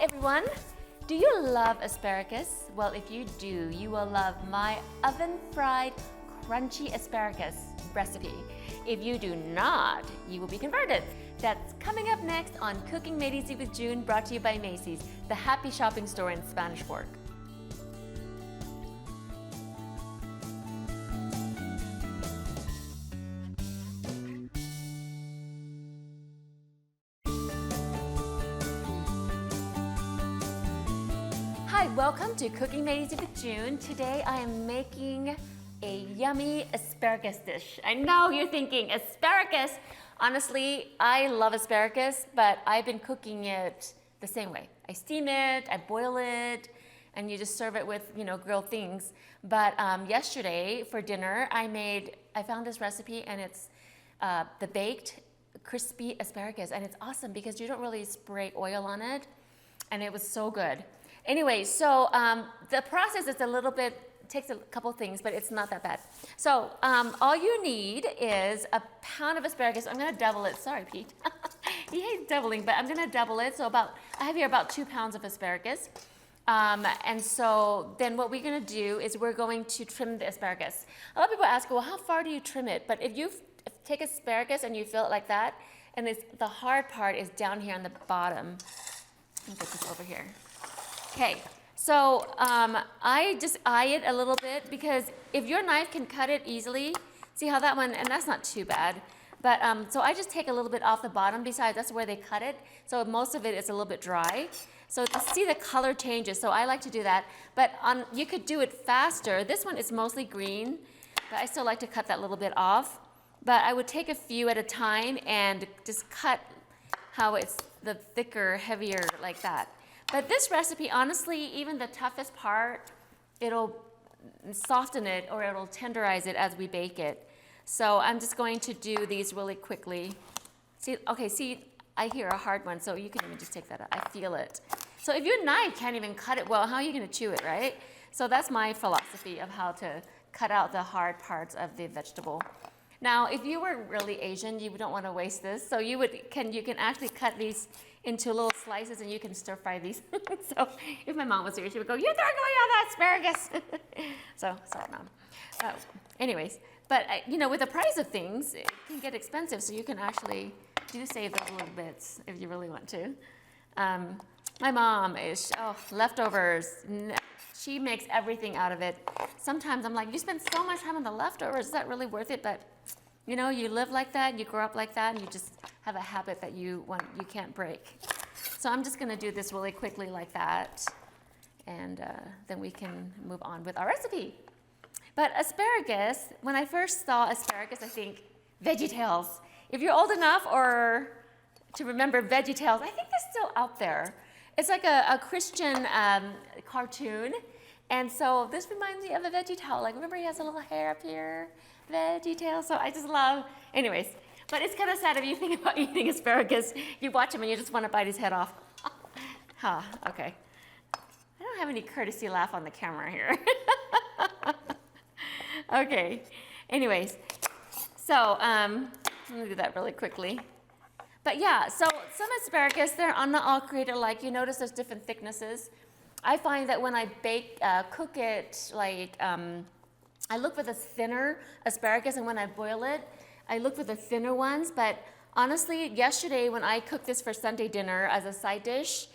everyone. Do you love asparagus? Well, if you do, you will love my oven-fried crunchy asparagus recipe. If you do not, you will be converted. That's coming up next on Cooking Made Easy with June, brought to you by Macy's, the happy shopping store in Spanish Fork. Hi, welcome to Cooking Made Easy with June. Today I am making a yummy asparagus dish. I know you're thinking, asparagus? Honestly, I love asparagus, but I've been cooking it the same way. I steam it, I boil it, and you just serve it with, grilled things. But yesterday for dinner, I found this recipe, and it's the baked crispy asparagus, and it's awesome because you don't really spray oil on it, and it was so good. Anyway, so the process is takes a couple things, but it's not that bad. So all you need is a pound of asparagus. I'm gonna double it. Sorry, Pete. He hates doubling, but I'm gonna double it. So I have here about 2 pounds of asparagus. And so then what we're gonna do is we're going to trim the asparagus. A lot of people ask, well, how far do you trim it? But if you take asparagus and you feel it like that, and the hard part is down here on the bottom. Let me get this over here. Okay, so I just eye it a little bit because if your knife can cut it easily, see how that one, and that's not too bad, but so I just take a little bit off the bottom. Besides, that's where they cut it, so most of it is a little bit dry. So see the color changes, so I like to do that, but you could do it faster. This one is mostly green, but I still like to cut that little bit off. But I would take a few at a time and just cut how it's the thicker, heavier, like that. But this recipe, honestly, even the toughest part, it'll soften it or it'll tenderize it as we bake it. So I'm just going to do these really quickly. See, I hear a hard one, so you can even just take that out. I feel it. So if your knife can't even cut it well, how are you gonna chew it, right? So that's my philosophy of how to cut out the hard parts of the vegetable. Now, if you were really Asian, you don't want to waste this, so you can actually cut these into little slices, and you can stir fry these. So if my mom was here, she would go, "You're throwing away all that asparagus." So sorry, Mom. Anyways, but with the price of things, it can get expensive, so you can actually do save those little bits if you really want to. My mom is leftovers. She makes everything out of it. Sometimes I'm like, you spend so much time on the leftovers, is that really worth it? But you live like that, you grow up like that, and you just have a habit that you can't break. So I'm just gonna do this really quickly like that, and then we can move on with our recipe. But asparagus, when I first saw asparagus, I think VeggieTales. If you're old enough or to remember VeggieTales, I think they're still out there. It's like a Christian cartoon, and so this reminds me of a VeggieTale. Like, remember he has a little hair up here? VeggieTale. So I just love, anyways. But it's kind of sad if you think about eating asparagus, you watch him and you just want to bite his head off. Okay. I don't have any courtesy laugh on the camera here. Okay. Anyways, so let me do that really quickly. But yeah, so some asparagus, they're not all created alike. You notice there's different thicknesses. I find that when I cook it, I look for the thinner asparagus, and when I boil it, I look for the thinner ones. But honestly, yesterday when I cooked this for Sunday dinner as a side dish,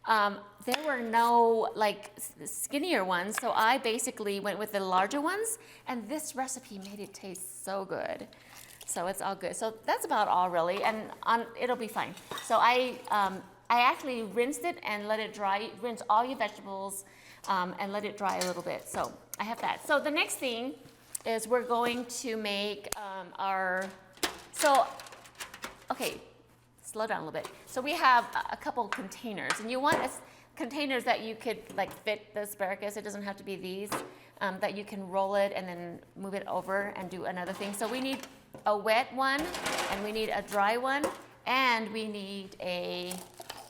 there were no skinnier ones, so I basically went with the larger ones, and this recipe made it taste so good. So it's all good. So that's about all really, and it'll be fine. So I actually rinsed it and let it dry. Rinse all your vegetables and let it dry a little bit. So I have that. So the next thing is we're going to make okay, slow down a little bit. So we have a couple containers, and you want containers that you could fit the asparagus. It doesn't have to be these, that you can roll it and then move it over and do another thing. So we need a wet one, and we need a dry one, and we need a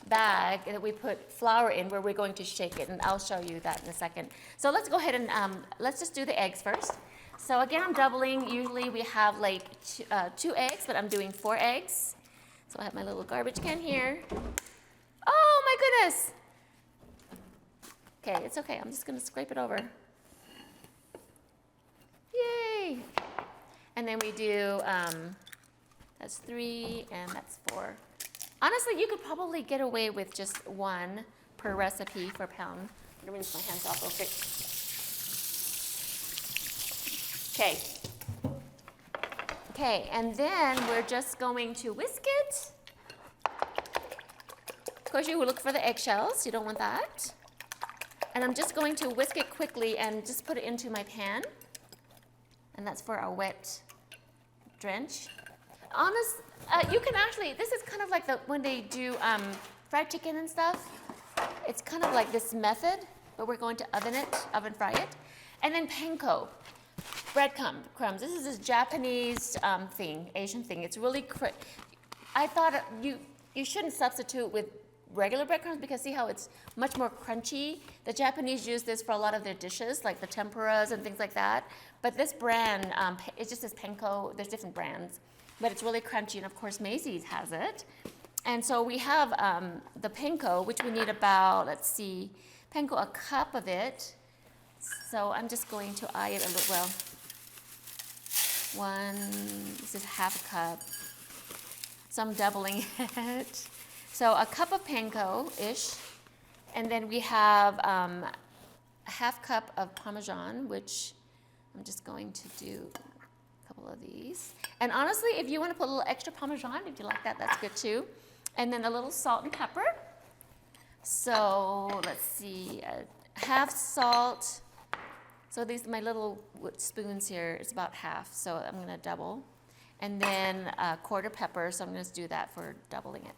bag that we put flour in where we're going to shake it, and I'll show you that in a second. So let's go ahead and let's just do the eggs first. So again, I'm doubling. Usually we have 2 eggs, but I'm doing 4 eggs. So I have my little garbage can here. Oh my goodness! Okay, it's okay. I'm just going to scrape it over. Yay! And then we do, that's 3 and that's 4. Honestly, you could probably get away with just 1 per recipe for pound. I'm going to rinse my hands off real quick. Okay. Okay, and then we're just going to whisk it. Of course, you will look for the eggshells. You don't want that. And I'm just going to whisk it quickly and just put it into my pan. And that's for our wet drench. You can actually, this is kind of like when they do fried chicken and stuff. It's kind of like this method, but we're going to oven fry it. And then panko, breadcrumbs. This is this Japanese thing, Asian thing. It's really, I thought you shouldn't substitute with regular breadcrumbs because see how it's much more crunchy. The Japanese use this for a lot of their dishes, like the tempuras and things like that. But this brand, it just says panko. There's different brands, but it's really crunchy. And of course, Macy's has it. And so we have the panko, which we need about, let's see, panko, a cup of it. So I'm just going to eye it a little, well, this is ½ a cup. So I'm doubling it. So a cup of panko-ish, and then we have a ½ cup of Parmesan, which I'm just going to do a couple of these. And honestly, if you want to put a little extra Parmesan, if you like that, that's good too. And then a little salt and pepper. So let's see, half salt. So these are my little spoons here. It's about half, so I'm going to double. And then a quarter pepper, so I'm going to do that for doubling it.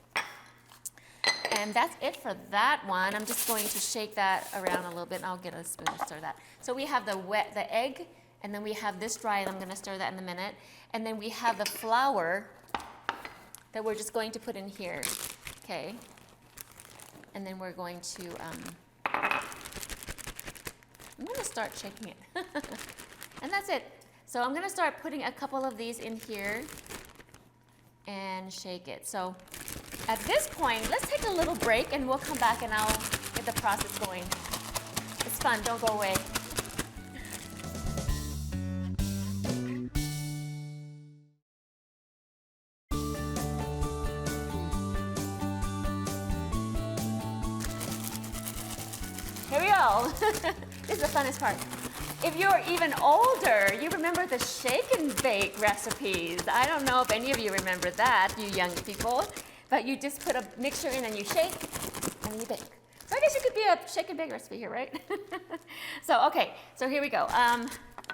And that's it for that one. I'm just going to shake that around a little bit, and I'll get a spoon to stir that. So we have the egg, and then we have this dry, and I'm going to stir that in a minute. And then we have the flour that we're just going to put in here, okay? And then we're going to, I'm going to start shaking it. And that's it. So I'm going to start putting a couple of these in here and shake it. So at this point, let's take a little break and we'll come back and I'll get the process going. It's fun, don't go away. Here we go. This is the funnest part. If you're even older, you remember the shake and bake recipes. I don't know if any of you remember that, you young people, but you just put a mixture in and you shake and you bake. So I guess it could be a shake and bake recipe here, right? So, okay, so here we go.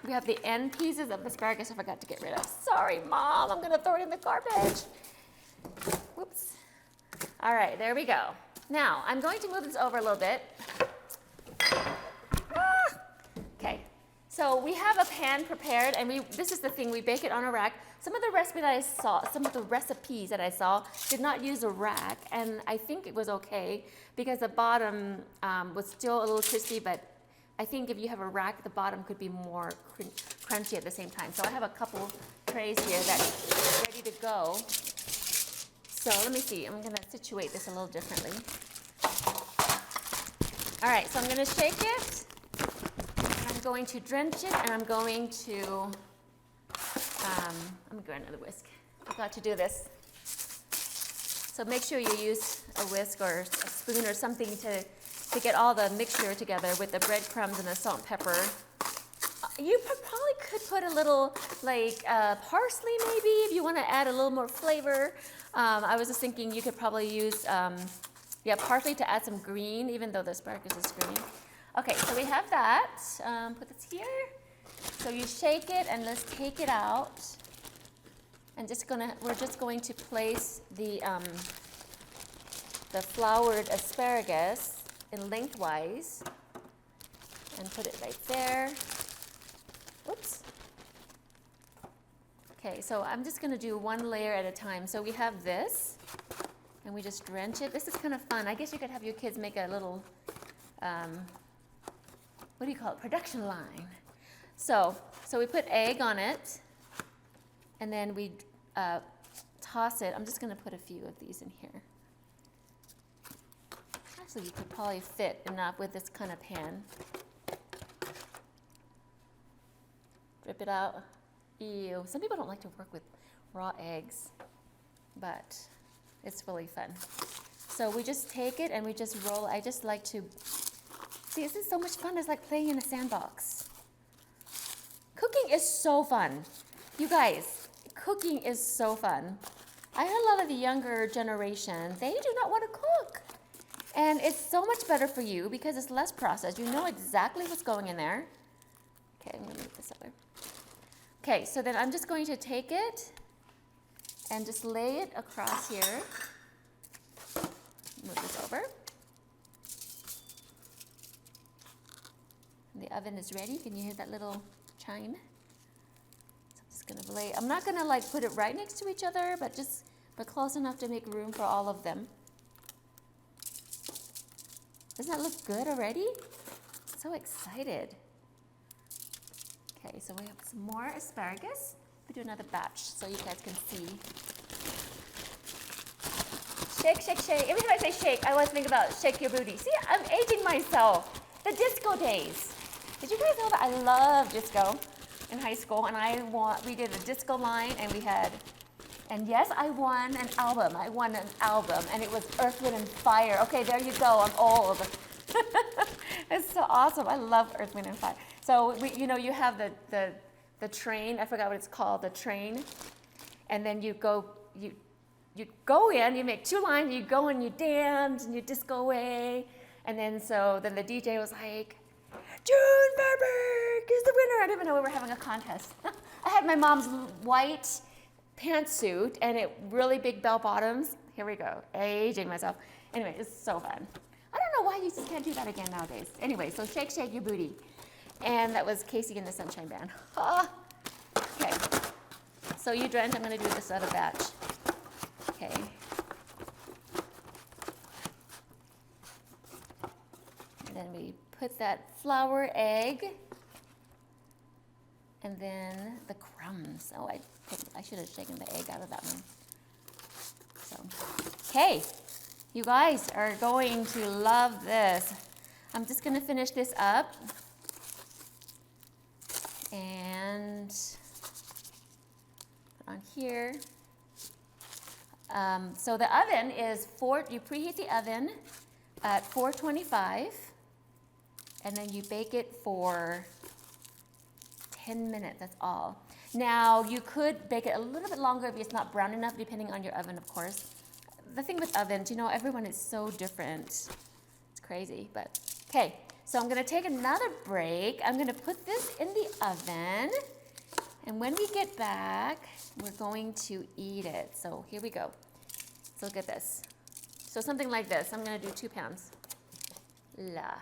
We have the end pieces of asparagus I forgot to get rid of. Sorry, Mom, I'm gonna throw it in the garbage. Whoops. All right, there we go. Now, I'm going to move this over a little bit. Okay, so we have a pan prepared, and this is the thing, we bake it on a rack. Some of the recipes that I saw did not use a rack, and I think it was okay because the bottom was still a little crispy, but I think if you have a rack, the bottom could be more crunchy at the same time. So I have a couple trays here that's ready to go. So let me see, I'm gonna situate this a little differently. All right, so I'm gonna shake it. I'm going to drench it, and I'm going to, I'm going to the whisk. I forgot to do this. So make sure you use a whisk or a spoon or something to get all the mixture together with the breadcrumbs and the salt and pepper. You probably could put a little, like, parsley maybe, if you want to add a little more flavor. I was just thinking you could probably use, parsley to add some green, even though the asparagus is green. Okay, so we have that. Put this here. So you shake it, and let's take it out. And we're just going to place the floured asparagus in lengthwise, and put it right there. Oops. Okay, so I'm just going to do one layer at a time. So we have this, and we just drench it. This is kind of fun. I guess you could have your kids make a little, what do you call it, production line. So we put egg on it, and then we toss it. I'm just going to put a few of these in here. Actually, you could probably fit enough with this kind of pan. Drip it out. Ew. Some people don't like to work with raw eggs, but it's really fun. So we just take it and we just roll. I just like to, see, this is so much fun. It's like playing in a sandbox. Cooking is so fun. You guys, cooking is so fun. I have a lot of the younger generation, they do not want to cook. And it's so much better for you because it's less processed. You know exactly what's going in there. Okay, I'm going to move this over. Okay, so then I'm just going to take it and just lay it across here. Move this over. And the oven is ready. Can you hear that little chime? So I'm just gonna lay, I'm not gonna like put it right next to each other, but close enough to make room for all of them. Doesn't that look good already? So excited. Okay, so we have some more asparagus. We do another batch so you guys can see. Shake, shake, shake. Every time I say shake, I always think about shake your booty. See, I'm aging myself. The disco days. Did you guys know that I love disco in high school? And we did a disco line, and we had, and yes, I won an album. I won an album, and it was Earth, Wind, and Fire. Okay, there you go. I'm old. It's so awesome. I love Earth, Wind, and Fire. So you have the train. I forgot what it's called. The train, and then you go in. You make two lines. You go and you dance and you disco away, and then the DJ was like, June Verberg is the winner. I didn't even know we were having a contest. I had my mom's white pantsuit and really big bell bottoms. Here we go, aging myself. Anyway, it's so fun. I don't know why you just can't do that again nowadays. Anyway, so shake, shake your booty. And that was Casey and the Sunshine Band. Okay, so you drenched. I'm gonna do this other batch. Okay. And then we put that flour egg, and then the crumbs. Oh, I should have shaken the egg out of that one. So, okay, you guys are going to love this. I'm just going to finish this up, and put on here. So the oven is you preheat the oven at 425. And then you bake it for 10 minutes, that's all. Now, you could bake it a little bit longer if it's not brown enough, depending on your oven, of course. The thing with ovens, everyone is so different. It's crazy, but okay. So I'm gonna take another break. I'm gonna put this in the oven. And when we get back, we're going to eat it. So here we go. So look at this. So something like this. I'm gonna do 2 pounds. La.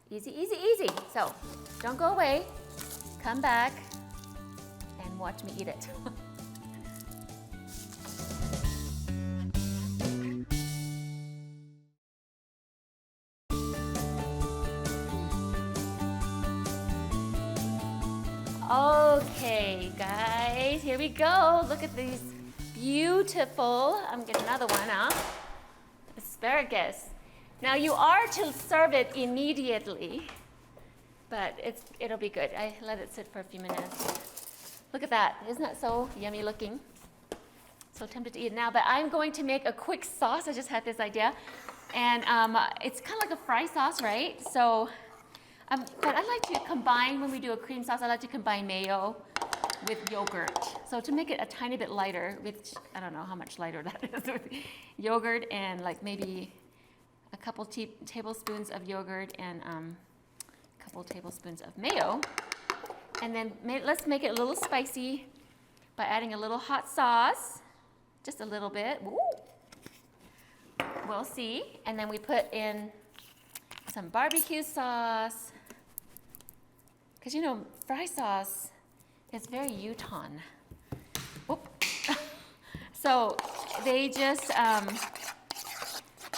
Easy, easy, easy. So don't go away. Come back and watch me eat it. Okay, guys, here we go. Look at these beautiful, I'm getting another one out, asparagus. Now you are to serve it immediately, but it'll be good. I let it sit for a few minutes. Look at that. Isn't that so yummy looking? So tempted to eat it now, but I'm going to make a quick sauce. I just had this idea. And it's kind of like a fry sauce, right? So, but I like to combine, when we do a cream sauce, I like to combine mayo with yogurt. So to make it a tiny bit lighter, which I don't know how much lighter that is, with yogurt and like maybe a couple tablespoons of yogurt and a couple tablespoons of mayo. And then let's make it a little spicy by adding a little hot sauce, just a little bit. Ooh. We'll see. And then we put in some barbecue sauce. Because fry sauce is very Utah. Whoop. So they just,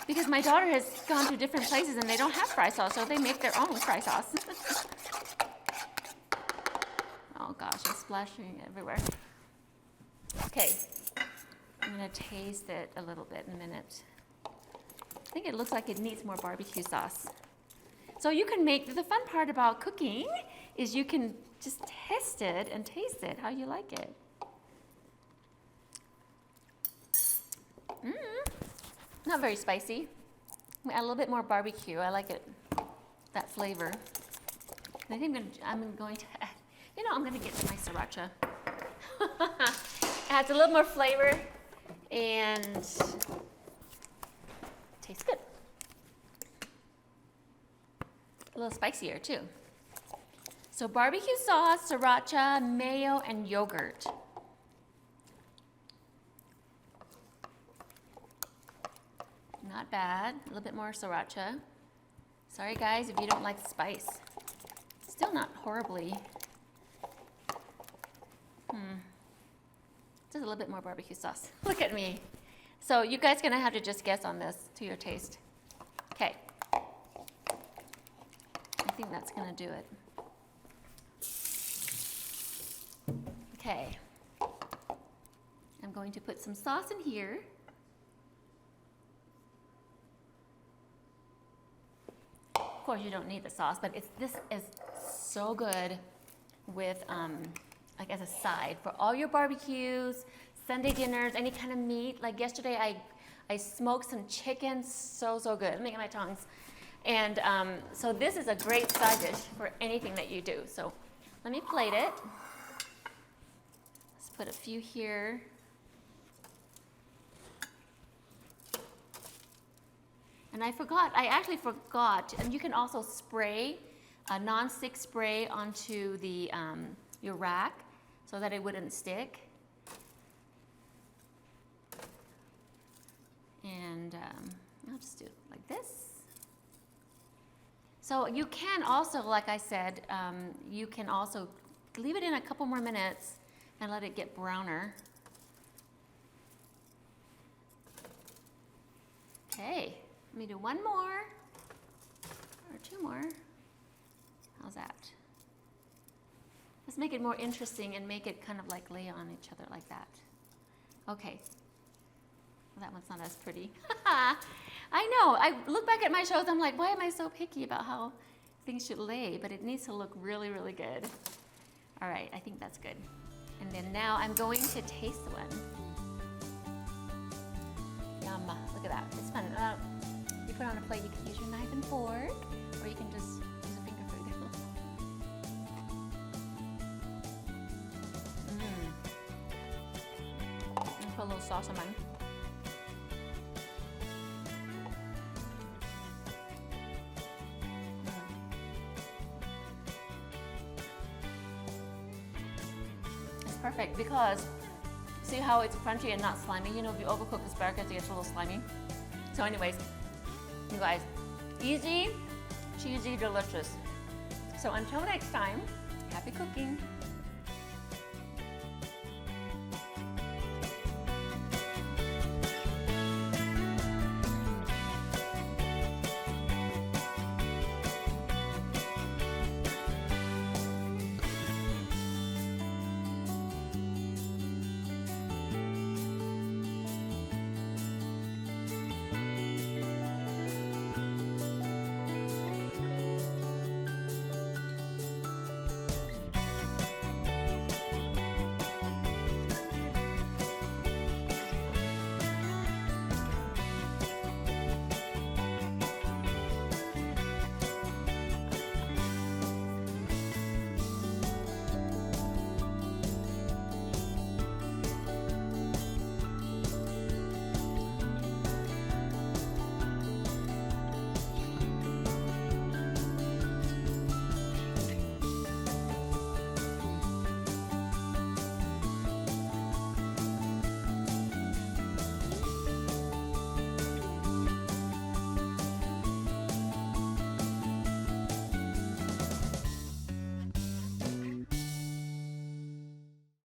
because my daughter has gone to different places and they don't have fry sauce, so they make their own fry sauce. Oh gosh, I'm splashing everywhere. Okay, I'm gonna taste it a little bit in a minute. think it looks like it needs more barbecue sauce. So you can make, the fun part about cooking is you can just test it and taste it, how you like it. Not very spicy. Add a little bit more barbecue. I like it, that flavor. I think I'm going to add, I'm going to get my sriracha. Adds a little more flavor and tastes good. A little spicier too. So barbecue sauce, sriracha, mayo, and yogurt. Not bad. A little bit more sriracha. Sorry guys if you don't like spice. Still not horribly. Just a little bit more barbecue sauce. Look at me. So you guys are gonna have to just guess on this to your taste. Okay. I think that's gonna do it. Okay. I'm going to put some sauce in here. Of course, you don't need the sauce, but this is so good with, like as a side for all your barbecues, Sunday dinners, any kind of meat. Like yesterday, I smoked some chicken, so good. Let me get my tongs. And so this is a great side dish for anything that you do. So let me plate it. Let's put a few here. And I actually forgot, and you can also spray a non-stick spray onto the your rack so that it wouldn't stick. And I'll just do it like this. So you can also, like I said, you can also leave it in a couple more minutes and let it get browner. Okay. Let me do one more, or two more. How's that? Let's make it more interesting and make it kind of like lay on each other like that. Okay. Well, that one's not as pretty. I know, I look back at my shows, I'm like, why am I so picky about how things should lay? But it needs to look really, really good. All right, I think that's good. And then now I'm going to taste one. Yum, look at that, it's fun. You put it on a plate, you can use your knife and fork, or you can just use a finger food. Put a little sauce on mine. It's perfect because see how it's crunchy and not slimy? You know, if you overcook asparagus, it gets a little slimy. So anyways, you guys, easy, cheesy, delicious. So until next time, happy cooking.